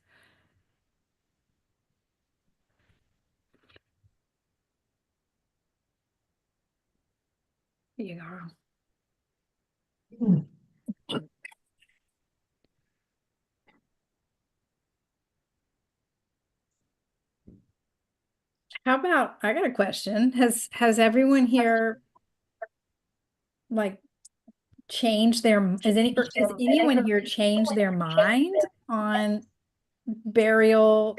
A: There you go. How about, I got a question. Has everyone here like changed has anyone here changed their mind on burial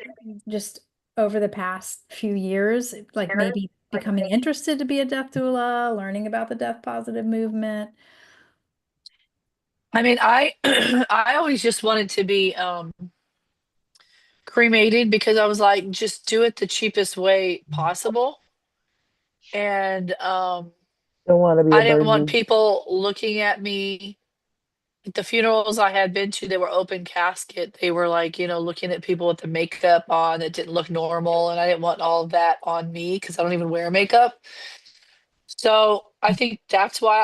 A: just over the past few years? Like maybe becoming interested to be a death doula, learning about the death positive movement?
D: I mean, I I always just wanted to be cremated because I was like, just do it the cheapest way possible. And
E: Don't want to be a
D: I didn't want
E: burden.
D: people looking at me. At the funerals I had been to, they were open casket. They were like, looking at people with the makeup on that didn't look normal. And I didn't want all of that on me because I don't even wear makeup. So I think that's why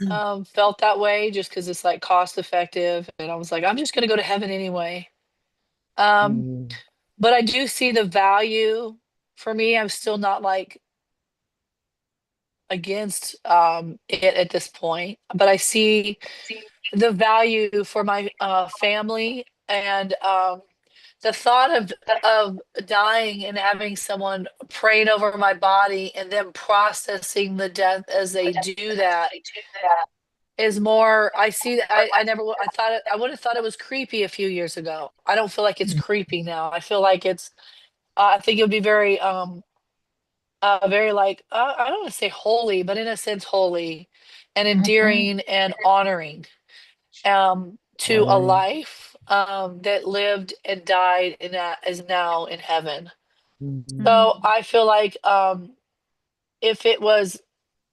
D: I felt that way, just because it's like cost effective. And I was like, I'm just going to go to heaven anyway. Um,
E: Mm.
D: but I do see the value. For me, I'm still not like against it at this point, but I see the value for my family and the thought of dying and having someone praying over my body and then processing the death as they do that is more. I see that. I never I thought I would have thought it was creepy a few years ago. I don't feel like it's creepy now. I feel like it's I think it would be very like I don't want to say holy, but in a sense holy and
C: Mhm.
D: endearing and honoring to a
E: Honoring.
D: life that lived and died and that is now in heaven.
E: Mhm.
D: So I feel like if it was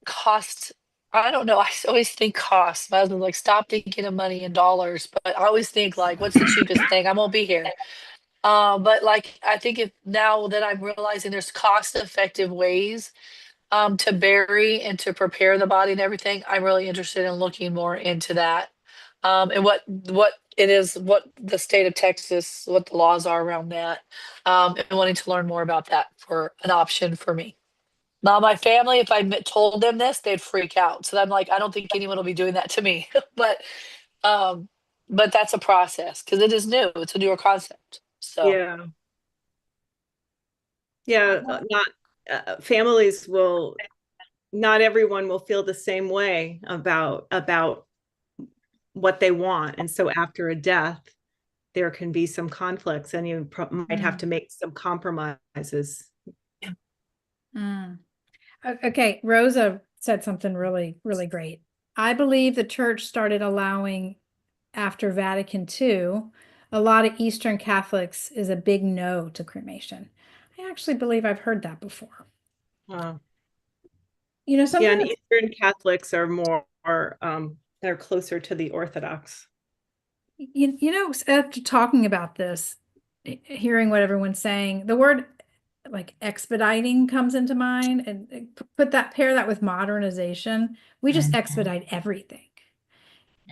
D: cost, I don't know. I always think cost. My husband's like, stop thinking of money in dollars, but I always think like, what's the cheapest thing? I won't be here. But like, I think if now that I'm realizing there's cost effective ways to bury and to prepare the body and everything, I'm really interested in looking more into that. And what it is, what the state of Texas, what the laws are around that, and wanting to learn more about that for an option for me. Now, my family, if told them this, they'd freak out. So I'm like, I don't think anyone will be doing that to me. Um, but that's a process because it is new. It's a newer concept. So
B: Yeah. Yeah. Not families will, not everyone will feel the same way about what they want. And so after a death, there can be some conflicts and you might have to make some compromises.
A: Mm. Okay, Rosa said something really, really great. I believe the church started allowing after Vatican II. A lot of Eastern Catholics is a big no to cremation. I actually believe I've heard that before.
B: Uh, yeah,
A: Something
B: and Eastern Catholics are more, they're closer to the Orthodox.
A: after talking about this, hearing what everyone's saying, the word like expediting comes into mind, and pair that with modernization. We just
C: Mhm.
A: expedite everything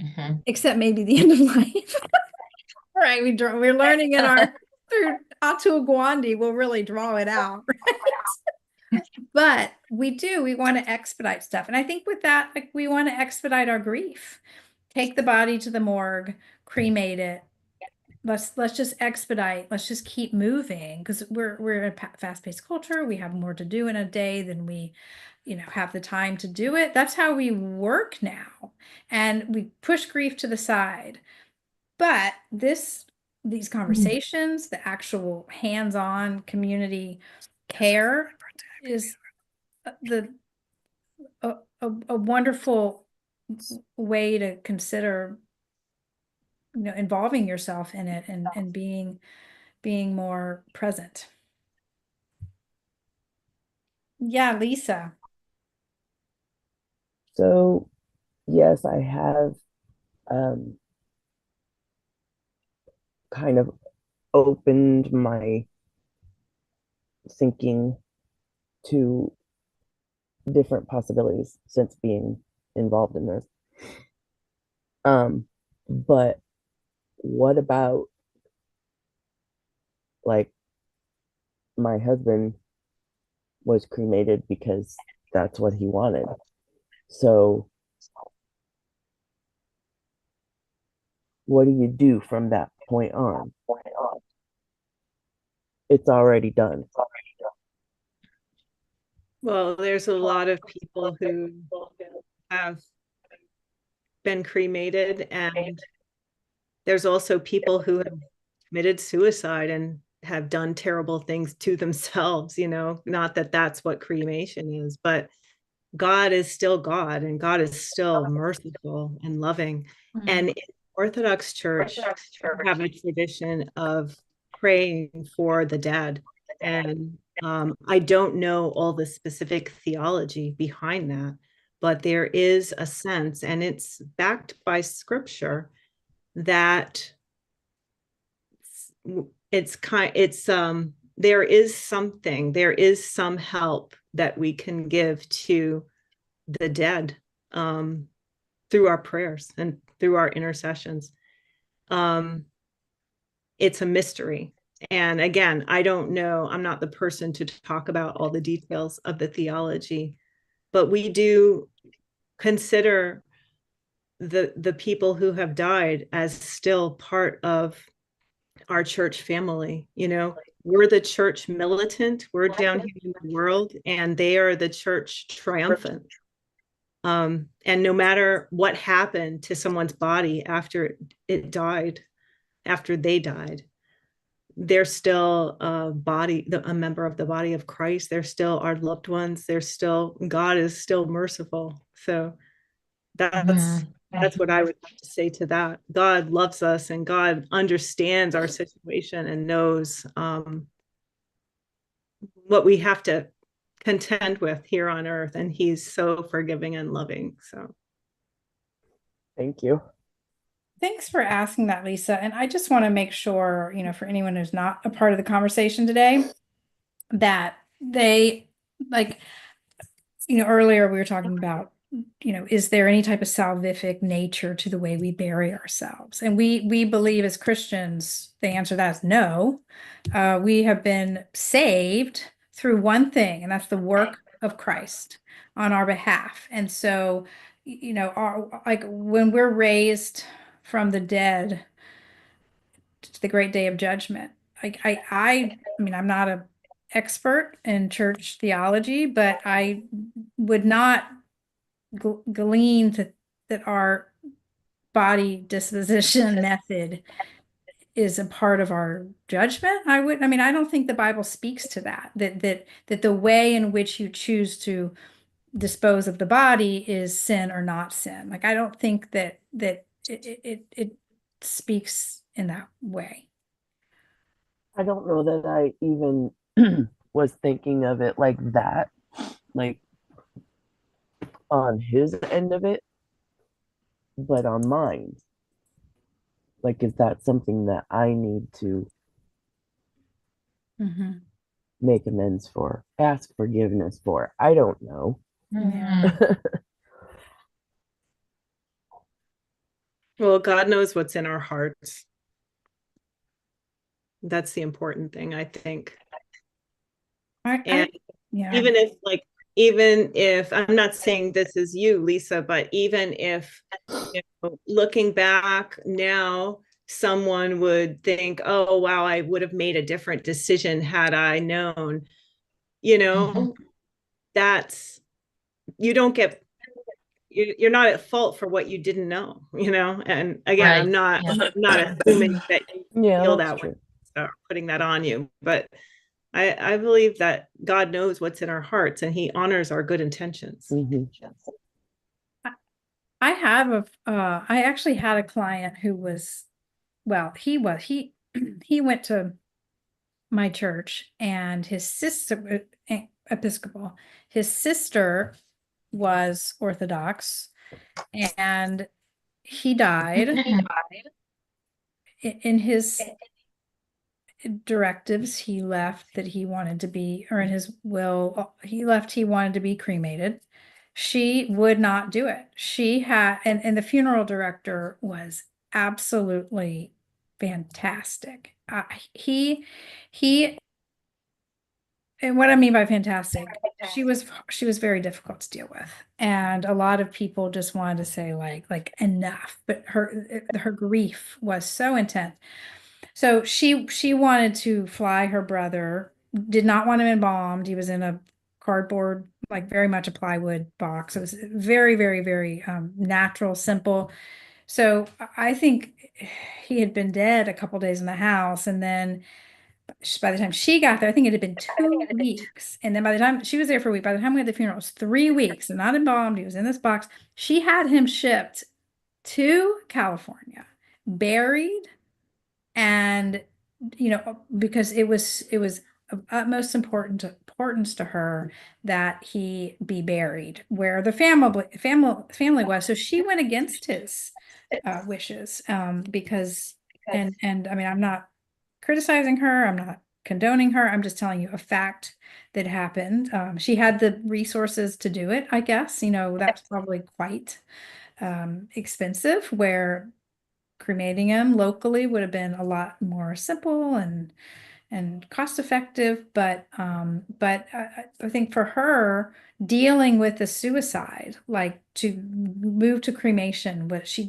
C: Mhm.
A: except maybe the end of life. Right, we're learning in our through Atu Gwandi, we'll really draw it out. But we do. We want to expedite stuff. And I think with that, like, we want to expedite our grief. Take the body to the morgue, cremate it. Let's just expedite. Let's just keep moving, because we're a fast-paced culture. We have more to do in a day than we, have the time to do it. That's how we work now. And we push grief to the side. But these conversations, the actual hands-on community care is a wonderful way to consider, involving yourself in it and being more present. Yeah, Lisa.
E: So, yes, I have kind of opened my thinking to different possibilities since being involved in this. But what about, like, my husband was cremated because that's what he wanted. So what do you do from that point on? It's already done.
B: Well, there's a lot of people who have been cremated, and there's also people who have committed suicide and have done terrible things to themselves, not that that's what cremation is, but God is still God, and God is still merciful and loving. And in Orthodox Church, we have a tradition of praying for the dead. And I don't know all the specific theology behind that, but there is a sense, and it's backed by scripture, that there is some help that we can give to the dead through our prayers and through our intercessions. It's a mystery. And again, I don't know, I'm not the person to talk about all the details of the theology, but we do consider the people who have died as still part of our church family. We're the church militant, we're down here in the world, and they are the church triumphant. And no matter what happened to someone's body after it died, after they died, they're still a member of the body of Christ. They're still our loved ones. God is still merciful. So that's what I would have to say to that. God loves us, and God understands our situation and knows what we have to contend with here on earth, and he's so forgiving and loving. So
E: Thank you.
A: Thanks for asking that, Lisa. And I just want to make sure, for anyone who's not a part of the conversation today, that they, like, earlier we were talking about, is there any type of salvific nature to the way we bury ourselves? And we believe as Christians, the answer to that is no. We have been saved through one thing, and that's the work of Christ on our behalf. And so, like, when we're raised from the dead to the great day of judgment, I mean, I'm not an expert in church theology, but I would not glean that our body disposition method is a part of our judgment. I don't think the Bible speaks to that the way in which you choose to dispose of the body is sin or not sin. Like, I don't think that it speaks in that way.
E: I don't know that I even was thinking of it like that, like on his end of it, but on mine. Like, is that something that I need to make amends for, ask forgiveness for? I don't know.
A: Yeah.
B: Well, God knows what's in our hearts. That's the important thing, I think.
A: Yeah.
B: Even if, like, even if, I'm not saying this is you, Lisa, but even if, looking back now, someone would think, oh, wow, I would have made a different decision had I known, that's, you don't get, you're not at fault for what you didn't know, and again,
C: Right.
B: I'm not
C: Yeah.
B: assuming that you
E: Yeah,
B: feel
E: that's
B: that way,
E: true.
B: or putting that on you, but I believe that God knows what's in our hearts and he honors our good intentions.
E: Mhm.
A: I actually had a client who was, well, he he went to my church, and his sister, Episcopal, his sister was Orthodox, and he died. In his directives, he left that he wanted to be, or in his will, he left he wanted to be cremated. She would not do it. She had, and the funeral director was absolutely fantastic. He, and what I mean by fantastic, she was very difficult to deal with, and a lot of people just wanted to say like enough. But her grief was so intense. So she wanted to fly her brother, did not want him embalmed. He was in a cardboard, like very much a plywood box. It was very, very, very natural, simple. So I think he had been dead a couple days in the house, and then by the time she got there, I think it had been 2 weeks. And then by the time she was there for a week, by the time we had the funeral, it was 3 weeks and not embalmed. He was in this box. She had him shipped to California, buried, and because it was of utmost importance to her that he be buried where the family was. So she went against his wishes, because and I mean, I'm not criticizing her, I'm not condoning her, I'm just telling you a fact that happened. She had the resources to do it, I guess. That's probably quite expensive, where cremating him locally would have been a lot more simple and cost effective. But I think for her, dealing with the suicide, like to move to cremation, what she